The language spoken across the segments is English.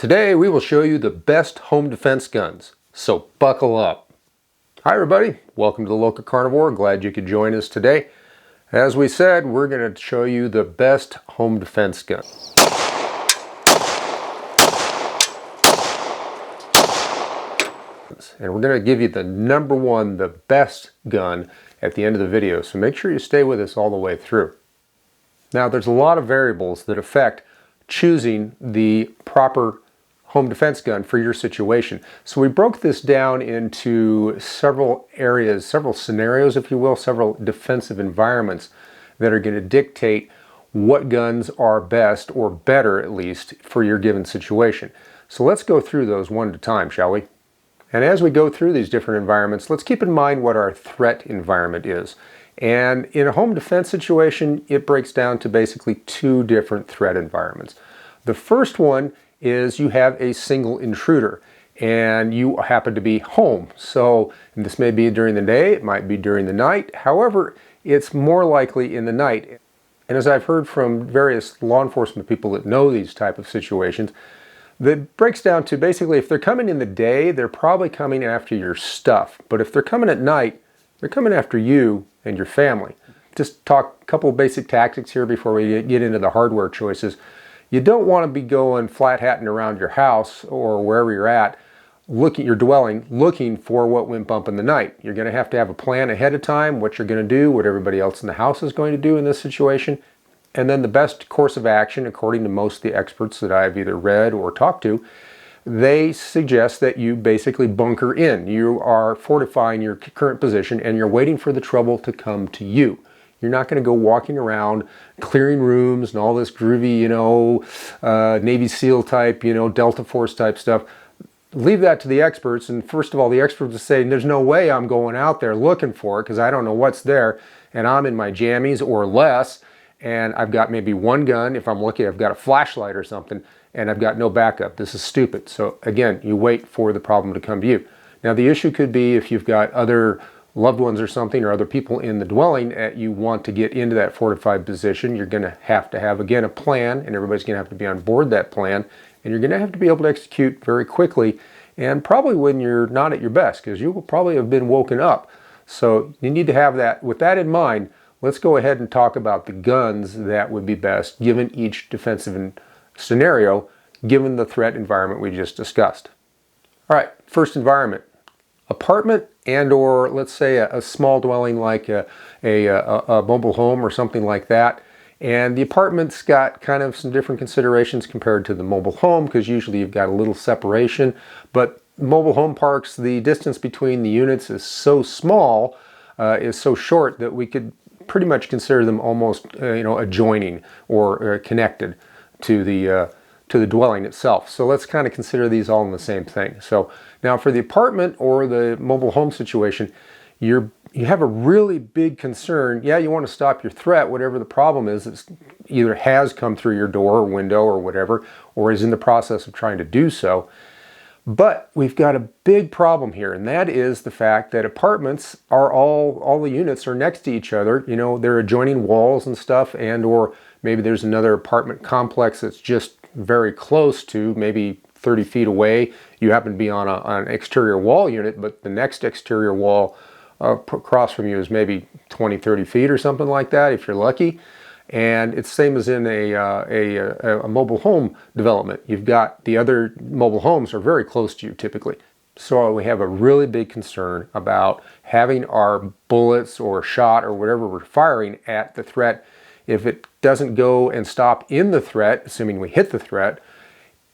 Today we will show you the best home defense guns, so buckle up. Hi everybody, welcome to the LocaCarnivore. Glad you could join us today. As we said, we're going to show you the best home defense gun. And we're going to give you the number one, the best gun at the end of the video, so make sure you stay with us all the way through. Now there's a lot of variables that affect choosing the proper home defense gun for your situation. So we broke this down into several areas, several scenarios, if you will, several defensive environments that are going to dictate what guns are best, or better at least, for your given situation. So let's go through those one at a time, shall we? And as we go through these different environments, let's keep in mind what our threat environment is. And in a home defense situation, it breaks down to basically two different threat environments. The first one is you have a single intruder and you happen to be home. So this may be during the day, it might be during the night. However, it's more likely in the night. And as I've heard from various law enforcement people that know these type of situations, that breaks down to basically if they're coming in the day, they're probably coming after your stuff. But if they're coming at night, they're coming after you and your family. Just talk a couple of basic tactics here before we get into the hardware choices. You don't want to be going flat-hatting around your house or wherever you're at, your dwelling, looking for what went bump in the night. You're going to have a plan ahead of time, what you're going to do, what everybody else in the house is going to do in this situation. And then the best course of action, according to most of the experts that I've either read or talked to, they suggest that you basically bunker in. You are fortifying your current position and you're waiting for the trouble to come to you. You're not going to go walking around clearing rooms and all this groovy, Navy SEAL type, Delta Force type stuff. Leave that to the experts. And first of all, the experts will say, there's no way I'm going out there looking for it because I don't know what's there. And I'm in my jammies or less. And I've got maybe one gun. If I'm lucky, I've got a flashlight or something. And I've got no backup. This is stupid. So again, you wait for the problem to come to you. Now the issue could be if you've got other loved ones or something, or other people in the dwelling that you want to get into that fortified position. You're going to have, again, a plan, and everybody's going to have to be on board that plan, and you're going to have to be able to execute very quickly, and probably when you're not at your best, because you will probably have been woken up. So you need to have that. With that in mind, let's go ahead and talk about the guns that would be best given each defensive scenario, given the threat environment we just discussed. All right, first environment. Apartment and or let's say a small dwelling like a mobile home or something like that. And the apartment's got kind of some different considerations compared to the mobile home because usually you've got a little separation. But mobile home parks, the distance between the units is so small, is so short that we could pretty much consider them almost adjoining or connected to the dwelling itself. So let's kind of consider these all in the same thing. So now for the apartment or the mobile home situation, you have a really big concern. Yeah, you want to stop your threat, whatever the problem is. It's either has come through your door or window or whatever, or is in the process of trying to do so. But we've got a big problem here, and that is the fact that apartments are all the units are next to each other. They're adjoining walls and stuff, and or maybe there's another apartment complex that's just very close to, maybe 30 feet away. You happen to be on an exterior wall unit, but the next exterior wall across from you is maybe 20, 30 feet or something like that, if you're lucky. And it's the same as in a mobile home development. You've got the other mobile homes are very close to you typically. So we have a really big concern about having our bullets or shot or whatever we're firing at the threat. If it doesn't go and stop in the threat, assuming we hit the threat,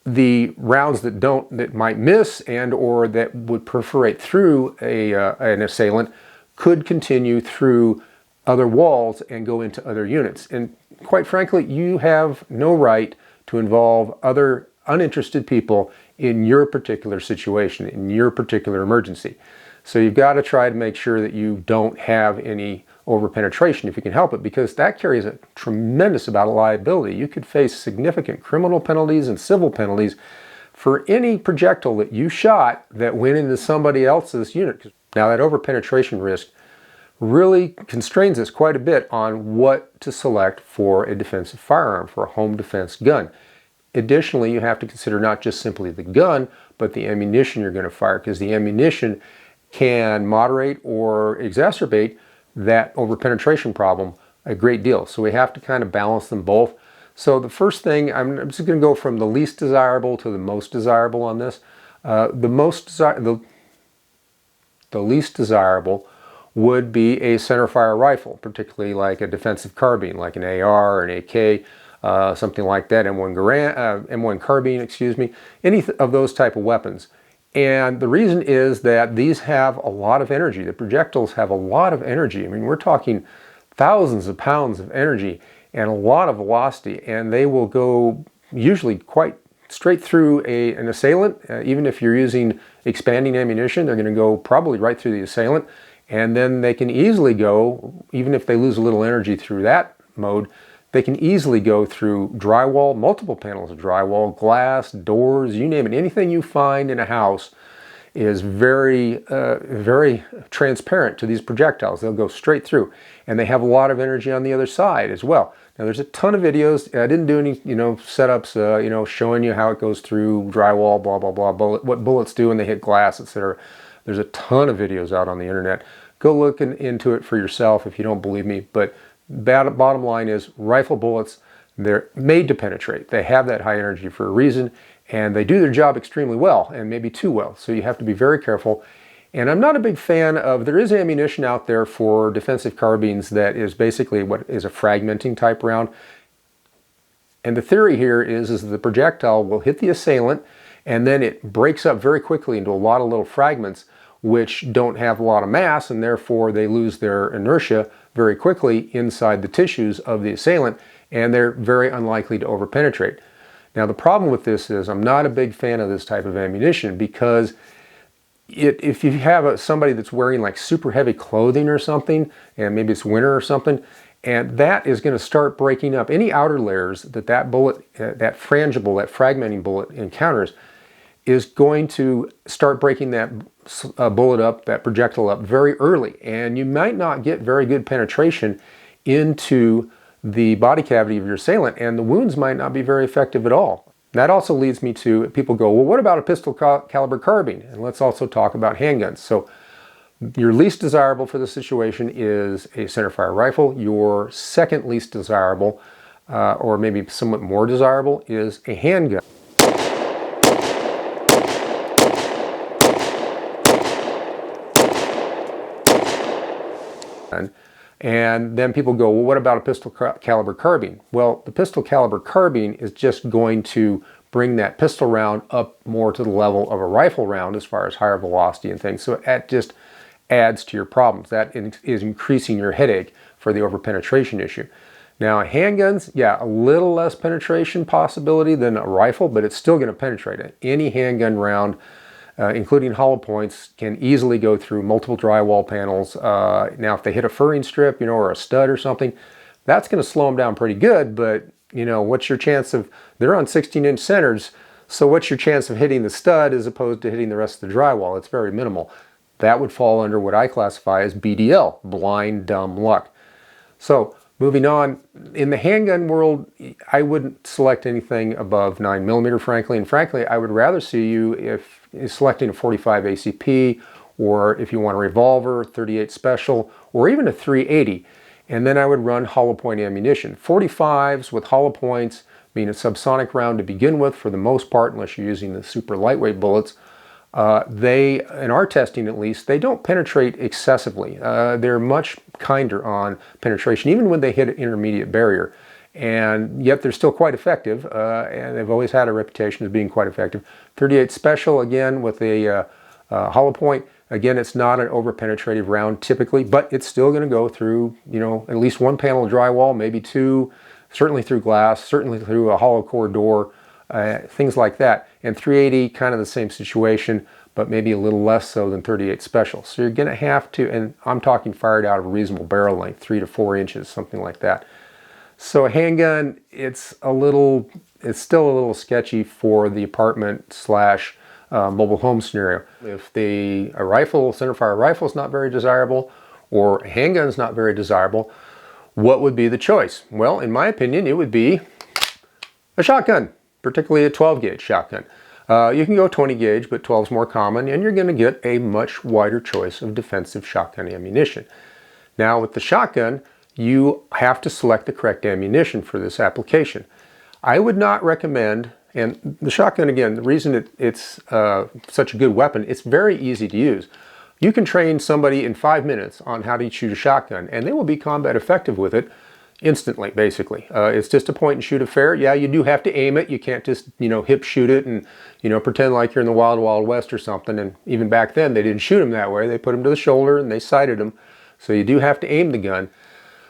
the rounds that might miss and or that would perforate through an assailant could continue through other walls and go into other units. And quite frankly, you have no right to involve other uninterested people in your particular situation, in your particular emergency. So you've got to try to make sure that you don't have any overpenetration if you can help it, because that carries a tremendous amount of liability. You could face significant criminal penalties and civil penalties for any projectile that you shot that went into somebody else's unit. Now that overpenetration risk really constrains us quite a bit on what to select for a defensive firearm, for a home defense gun. additionally, you have to consider not just simply the gun, but the ammunition you're going to fire, because the ammunition can moderate or exacerbate that overpenetration problem a great deal. So we have to kind of balance them both. So the first thing, I'm just going to go from the least desirable to the most desirable on this. The least desirable would be a centerfire rifle, particularly like a defensive carbine, like an AR or an AK, something like that, M1 carbine, excuse me, any of those type of weapons. And the reason is that these have a lot of energy. The projectiles have a lot of energy. I mean, we're talking thousands of pounds of energy and a lot of velocity, and they will go usually quite straight through an assailant. Even if you're using expanding ammunition, they're going to go probably right through the assailant, and then they can easily go, even if they lose a little energy through that mode, they can easily go through drywall, multiple panels of drywall, glass, doors, you name it. Anything you find in a house is very transparent to these projectiles. They'll go straight through, and they have a lot of energy on the other side as well. Now, there's a ton of videos. I didn't do any, setups, showing you how it goes through drywall, blah blah blah, what bullets do when they hit glass, etc. There's a ton of videos out on the internet. Go look into it for yourself if you don't believe me. But bottom line is, rifle bullets, they're made to penetrate. They have that high energy for a reason, and they do their job extremely well, and maybe too well. So you have to be very careful. And I'm not a big fan of, there is ammunition out there for defensive carbines that is basically what is a fragmenting type round. And the theory here is the projectile will hit the assailant, and then it breaks up very quickly into a lot of little fragments which don't have a lot of mass, and therefore they lose their inertia very quickly inside the tissues of the assailant, and they're very unlikely to overpenetrate. Now, the problem with this is I'm not a big fan of this type of ammunition, because if you have somebody that's wearing like super heavy clothing or something, and maybe it's winter or something, and that is going to start breaking up any outer layers that bullet, that fragmenting bullet encounters, is going to start breaking that bullet up, that projectile up very early, and you might not get very good penetration into the body cavity of your assailant, and the wounds might not be very effective at all. That also leads me to, people go, well, what about a pistol caliber carbine? And let's also talk about handguns. So your least desirable for the situation is a centerfire rifle. Your second least desirable, or maybe somewhat more desirable, is a handgun. And then people go, well, what about a pistol caliber carbine? Well, the pistol caliber carbine is just going to bring that pistol round up more to the level of a rifle round as far as higher velocity and things. So it just adds to your problems. That is increasing your headache for the overpenetration issue. Now, handguns, yeah, a little less penetration possibility than a rifle, but it's still going to penetrate it. Any handgun round, including hollow points, can easily go through multiple drywall panels. Now, if they hit a furring strip, or a stud or something, that's going to slow them down pretty good, but, what's your chance of, they're on 16-inch centers, so what's your chance of hitting the stud as opposed to hitting the rest of the drywall? It's very minimal. That would fall under what I classify as BDL, blind dumb luck. So, moving on, in the handgun world, I wouldn't select anything above 9mm, frankly. And frankly, I would rather see you if selecting a .45 ACP, or if you want a revolver, .38 Special, or even a .380. And then I would run hollow point ammunition. .45s with hollow points mean a subsonic round to begin with, for the most part, unless you're using the super lightweight bullets. They, in our testing at least, they don't penetrate excessively. They're much kinder on penetration, even when they hit an intermediate barrier. And yet they're still quite effective, and they've always had a reputation as being quite effective. .38 Special, again, with a hollow point. Again, it's not an over-penetrative round typically, but it's still going to go through, at least one panel of drywall, maybe two, certainly through glass, certainly through a hollow core door, things like that. And .380, kind of the same situation, but maybe a little less so than .38 Special. So you're going to have to, and I'm talking fired out of a reasonable barrel length, 3 to 4 inches, something like that. So a handgun, it's still a little sketchy for the apartment / mobile home scenario. If a rifle, centerfire rifle, is not very desirable, or a handgun is not very desirable, what would be the choice? Well, in my opinion, it would be a shotgun. particularly a 12 gauge shotgun. You can go 20 gauge, but 12 is more common, and you're going to get a much wider choice of defensive shotgun ammunition. Now with the shotgun, you have to select the correct ammunition for this application. I would not recommend, and the shotgun, again, the reason it's such a good weapon, it's very easy to use. You can train somebody in 5 minutes on how to shoot a shotgun, and they will be combat effective with it instantly, basically. It's just a point and shoot affair. Yeah, you do have to aim it. You can't just, hip shoot it and, pretend like you're in the wild, wild west or something. And even back then, they didn't shoot them that way. They put them to the shoulder and they sighted them. So you do have to aim the gun.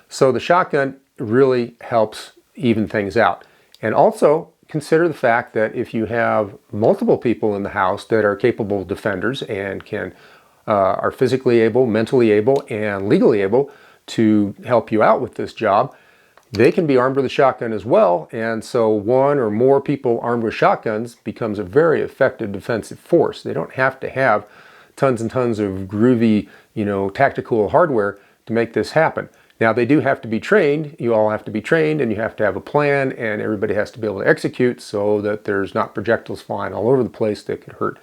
So the shotgun really helps even things out. And also consider the fact that if you have multiple people in the house that are capable defenders and are physically able, mentally able, and legally able to help you out with this job, they can be armed with a shotgun as well. And so one or more people armed with shotguns becomes a very effective defensive force. They don't have to have tons and tons of groovy, tactical hardware to make this happen. Now they do have to be trained. You all have to be trained, and you have to have a plan, and everybody has to be able to execute so that there's not projectiles flying all over the place that could hurt,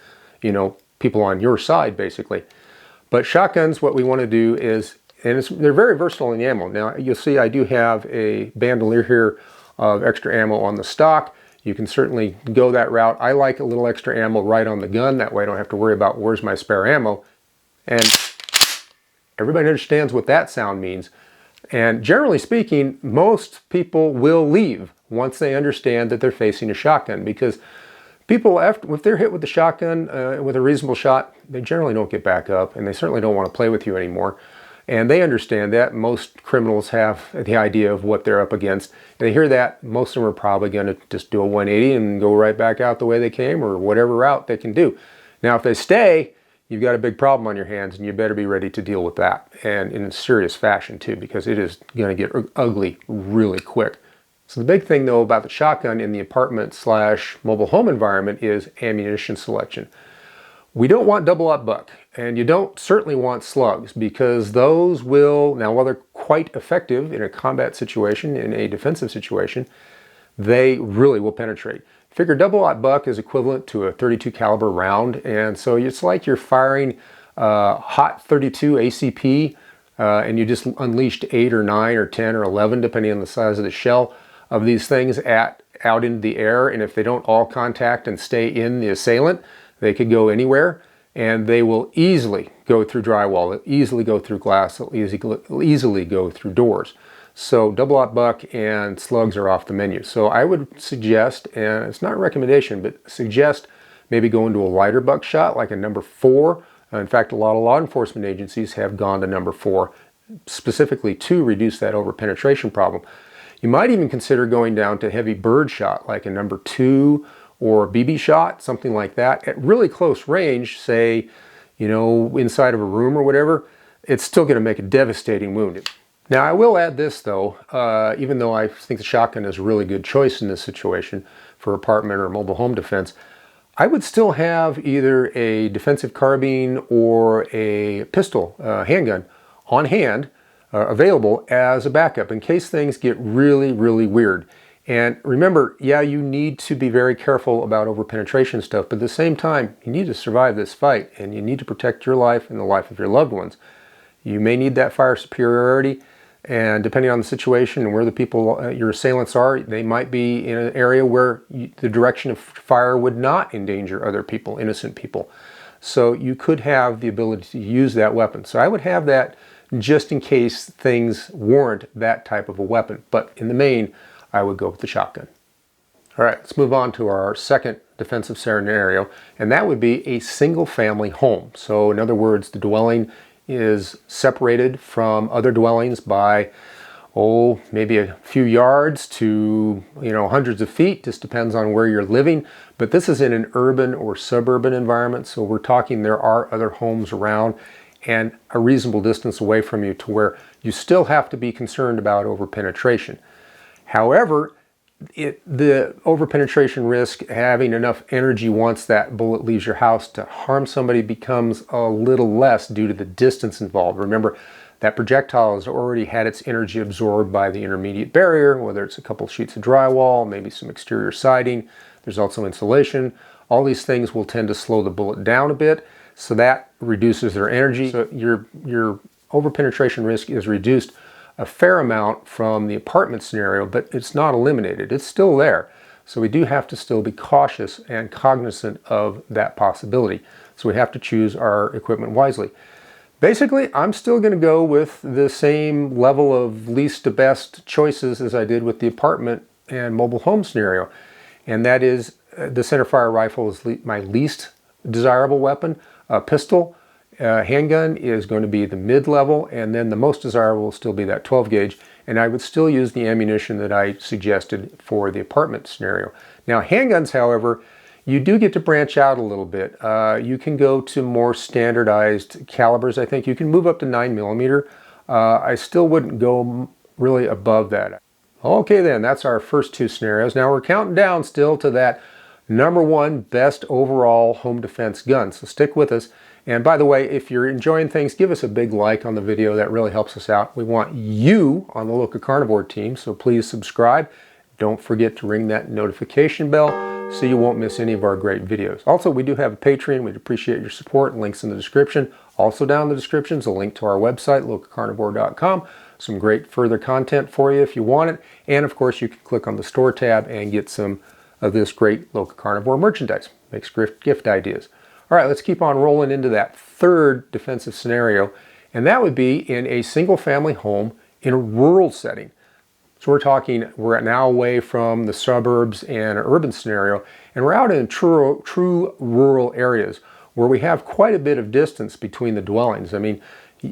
people on your side, basically. But shotguns, what we want to do is, and they're very versatile in ammo. Now you'll see I do have a bandolier here of extra ammo on the stock. You can certainly go that route. I like a little extra ammo right on the gun. That way I don't have to worry about where's my spare ammo. And everybody understands what that sound means. And generally speaking, most people will leave once they understand that they're facing a shotgun, because people, if they're hit with the shotgun with a reasonable shot, they generally don't get back up, and they certainly don't want to play with you anymore. And they understand that. Most criminals have the idea of what they're up against. And they hear that, most of them are probably going to just do a 180 and go right back out the way they came, or whatever route they can do. Now, if they stay, you've got a big problem on your hands, and you better be ready to deal with that, and in a serious fashion too, because it is going to get ugly really quick. So the big thing though about the shotgun in the apartment/mobile home environment is ammunition selection. We don't want double-aught buck, and you don't certainly want slugs, because those will, now while they're quite effective in a combat situation, in a defensive situation, they really will penetrate. Figure double-aught buck is equivalent to a .32 caliber round, and so it's like you're firing hot .32 ACP, and you just unleashed 8 or 9 or 10 or 11, depending on the size of the shell of these things, out into the air. And if they don't all contact and stay in the assailant, they could go anywhere, and they will easily go through drywall, they'll easily go through glass, they'll easily go through doors. So double-aught buck and slugs are off the menu. So I would suggest, and it's not a recommendation, but suggest maybe going to a lighter buckshot, like a number 4. In fact, a lot of law enforcement agencies have gone to number 4, specifically to reduce that over-penetration problem. You might even consider going down to heavy bird shot, like a number 2 or BB shot, something like that. At really close range, say, inside of a room or whatever, it's still going to make a devastating wound. Now, I will add this, though, even though I think the shotgun is a really good choice in this situation for apartment or mobile home defense, I would still have either a defensive carbine or a pistol, handgun, on hand, available as a backup in case things get really, really weird. And remember, yeah, you need to be very careful about over-penetration stuff, but at the same time, you need to survive this fight, and you need to protect your life and the life of your loved ones. You may need that fire superiority, and depending on the situation and where the people, your assailants are, they might be in an area where the direction of fire would not endanger other people, innocent people. So you could have the ability to use that weapon. So I would have that just in case things warrant that type of a weapon. But in the main, I would go with the shotgun. All right, let's move on to our second defensive scenario, and that would be a single family home. So in other words, the dwelling is separated from other dwellings by, maybe a few yards to, hundreds of feet. Just depends on where you're living. But this is in an urban or suburban environment. So we're talking there are other homes around and a reasonable distance away from you to where you still have to be concerned about over-penetration. However, the over-penetration risk, having enough energy once that bullet leaves your house to harm somebody, becomes a little less due to the distance involved. Remember, that projectile has already had its energy absorbed by the intermediate barrier, whether it's a couple sheets of drywall, maybe some exterior siding, There's also insulation. All these things will tend to slow the bullet down a bit, so that reduces their energy. So your over-penetration risk is reduced a fair amount from the apartment scenario, but it's not eliminated. It's still there. So we do have to still be cautious and cognizant of that possibility. So we have to choose our equipment wisely. Basically, I'm still going to go with the same level of least to best choices as I did with the apartment and mobile home scenario. And that is the centerfire rifle is my least desirable weapon. A pistol, handgun is going to be the mid-level, and then the most desirable will still be that 12 gauge. And I would still use the ammunition that I suggested for the apartment scenario. Now, handguns, however, you do get to branch out a little bit. You can go to more standardized calibers. I think you can move up to 9mm. I still wouldn't go really above that. Okay then, that's our first two scenarios. Now we're counting down still to that #1 best overall home defense gun. So stick with us. And by the way, if you're enjoying things, give us a big like on the video. That really helps us out. We want you on the LocaCarnivore team, so please subscribe. Don't forget to ring that notification bell so you won't miss any of our great videos. Also, we do have a Patreon. We'd appreciate your support. Links in the description. Also down in the description is a link to our website, LocaCarnivore.com. Some great further content for you if you want it. And of course, you can click on the store tab and get some of this great LocaCarnivore merchandise. Makes gift ideas. All right, let's keep on rolling into that third defensive scenario. And that would be in a single family home in a rural setting. So we're now away from the suburbs and urban scenario, and we're out in true rural areas where we have quite a bit of distance between the dwellings. I mean,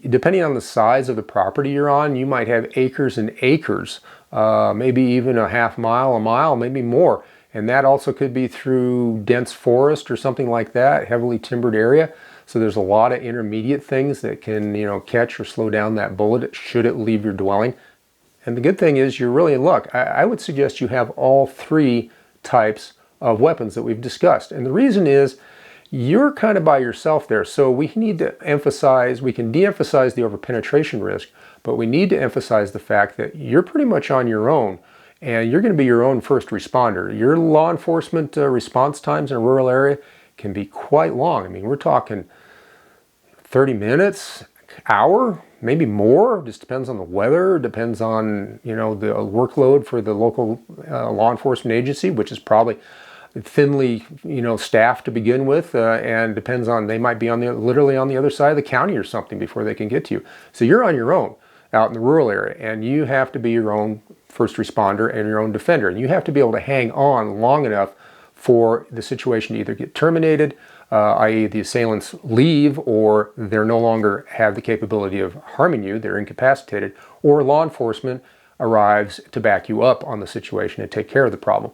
depending on the size of the property you're on, you might have acres and acres, maybe even a half mile, a mile, maybe more. And that also could be through dense forest or something like that, heavily timbered area. So there's a lot of intermediate things that can, catch or slow down that bullet should it leave your dwelling. And the good thing is you're really in luck. I would suggest you have all three types of weapons that we've discussed. And the reason is you're kind of by yourself there. So we need to emphasize, we can de-emphasize the over-penetration risk, but we need to emphasize the fact that you're pretty much on your own. And you're going to be your own first responder. Your law enforcement response times in a rural area can be quite long. I mean, we're talking 30 minutes, hour, maybe more. Just depends on the weather, depends on, the workload for the local law enforcement agency, which is probably thinly, staffed to begin with, and depends on, they might be literally on the other side of the county or something before they can get to you. So you're on your own out in the rural area, and you have to be your own first responder and your own defender. And you have to be able to hang on long enough for the situation to either get terminated, i.e. the assailants leave, or they're no longer have the capability of harming you, they're incapacitated, or law enforcement arrives to back you up on the situation and take care of the problem.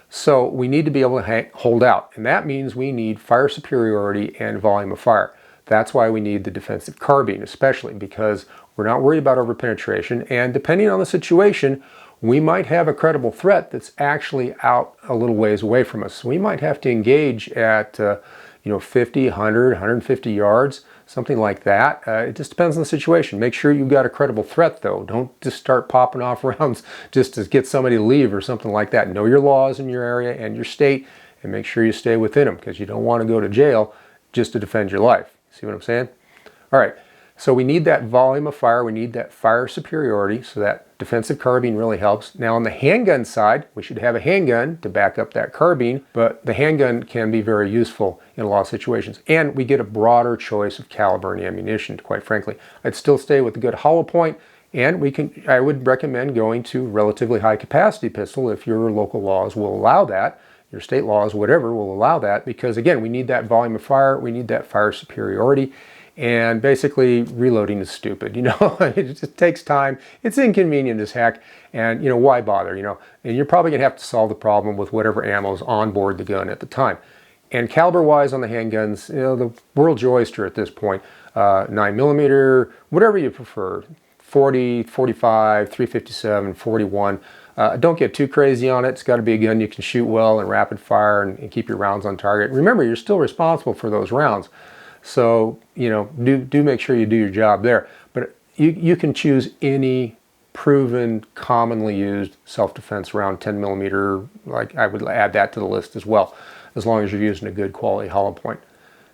So we need to be able to hold out, and that means we need fire superiority and volume of fire. That's why we need the defensive carbine, especially because we're not worried about over-penetration, and depending on the situation, we might have a credible threat that's actually out a little ways away from us. So we might have to engage at 50, 100, 150 yards, something like that. It just depends on the situation. Make sure you've got a credible threat, though. Don't just start popping off rounds just to get somebody to leave or something like that. Know your laws in your area and your state, and make sure you stay within them, because you don't want to go to jail just to defend your life. See what I'm saying? All right. So we need that volume of fire, we need that fire superiority, so that defensive carbine really helps. Now on the handgun side, we should have a handgun to back up that carbine, but the handgun can be very useful in a lot of situations. And we get a broader choice of caliber and ammunition, quite frankly. I'd still stay with a good hollow point, and I would recommend going to relatively high capacity pistol if your local laws will allow that. Your state laws, whatever, will allow that, because again, we need that volume of fire, we need that fire superiority. And basically, reloading is stupid, it just takes time. It's inconvenient as heck, and why bother, And you're probably gonna have to solve the problem with whatever ammo's on board the gun at the time. And caliber-wise on the handguns, the world's your oyster at this point. 9mm, whatever you prefer, 40, 45, 357, 41. Don't get too crazy on it. It's got to be a gun you can shoot well and rapid fire and keep your rounds on target. Remember, you're still responsible for those rounds. So, do make sure you do your job there. But you can choose any proven, commonly used self-defense round, 10mm. Like, I would add that to the list as well, as long as you're using a good quality hollow point.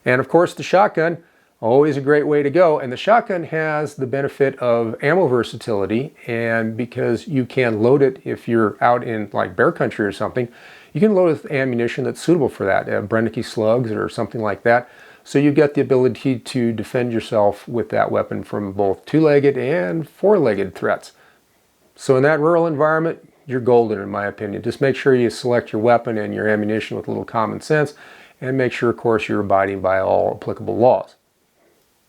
And of course, the shotgun, always a great way to go. And the shotgun has the benefit of ammo versatility, and because you can load it if you're out in like bear country or something, you can load it with ammunition that's suitable for that, Brennicke slugs or something like that. So you get the ability to defend yourself with that weapon from both two-legged and four-legged threats. So in that rural environment, you're golden, in my opinion. Just make sure you select your weapon and your ammunition with a little common sense, and make sure, of course, you're abiding by all applicable laws.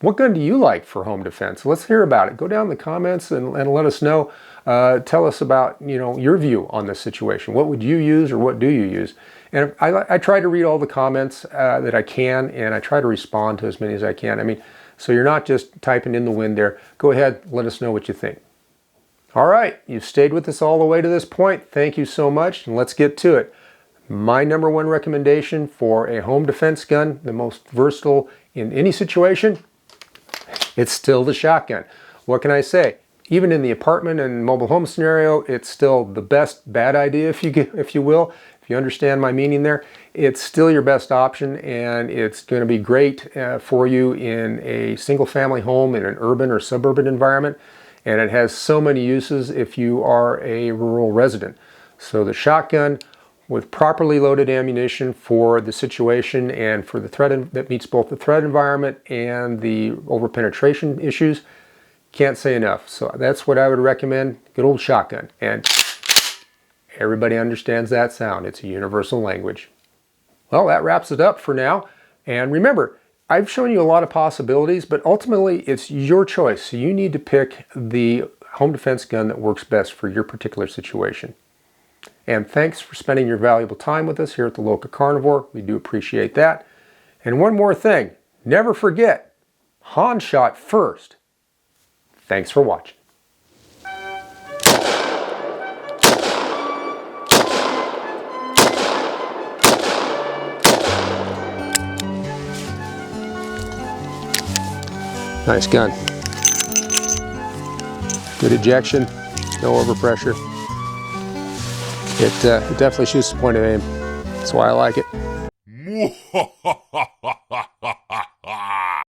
What gun do you like for home defense? Let's hear about it. Go down in the comments and let us know. Tell us about, your view on this situation. What would you use, or what do you use? And I try to read all the comments that I can, and I try to respond to as many as I can. I mean, so you're not just typing in the wind there. Go ahead, let us know what you think. All right, you've stayed with us all the way to this point. Thank you so much, and let's get to it. My number one recommendation for a home defense gun, the most versatile in any situation, it's still the shotgun. What can I say? Even in the apartment and mobile home scenario, it's still the best bad idea, if you will. If you understand my meaning there, it's still your best option, and it's going to be great for you in a single-family home in an urban or suburban environment. And it has so many uses if you are a rural resident. So the shotgun, with properly loaded ammunition for the situation and for the threat that meets both the threat environment and the overpenetration issues, can't say enough. So that's what I would recommend. Good old shotgun. And everybody understands that sound. It's a universal language. Well, that wraps it up for now. And remember, I've shown you a lot of possibilities, but ultimately it's your choice. So you need to pick the home defense gun that works best for your particular situation. And thanks for spending your valuable time with us here at the LocaCarnivore. We do appreciate that. And one more thing, never forget, Han shot first. Thanks for watching. Nice gun. Good ejection, no overpressure. It definitely shoots the point of aim. That's why I like it.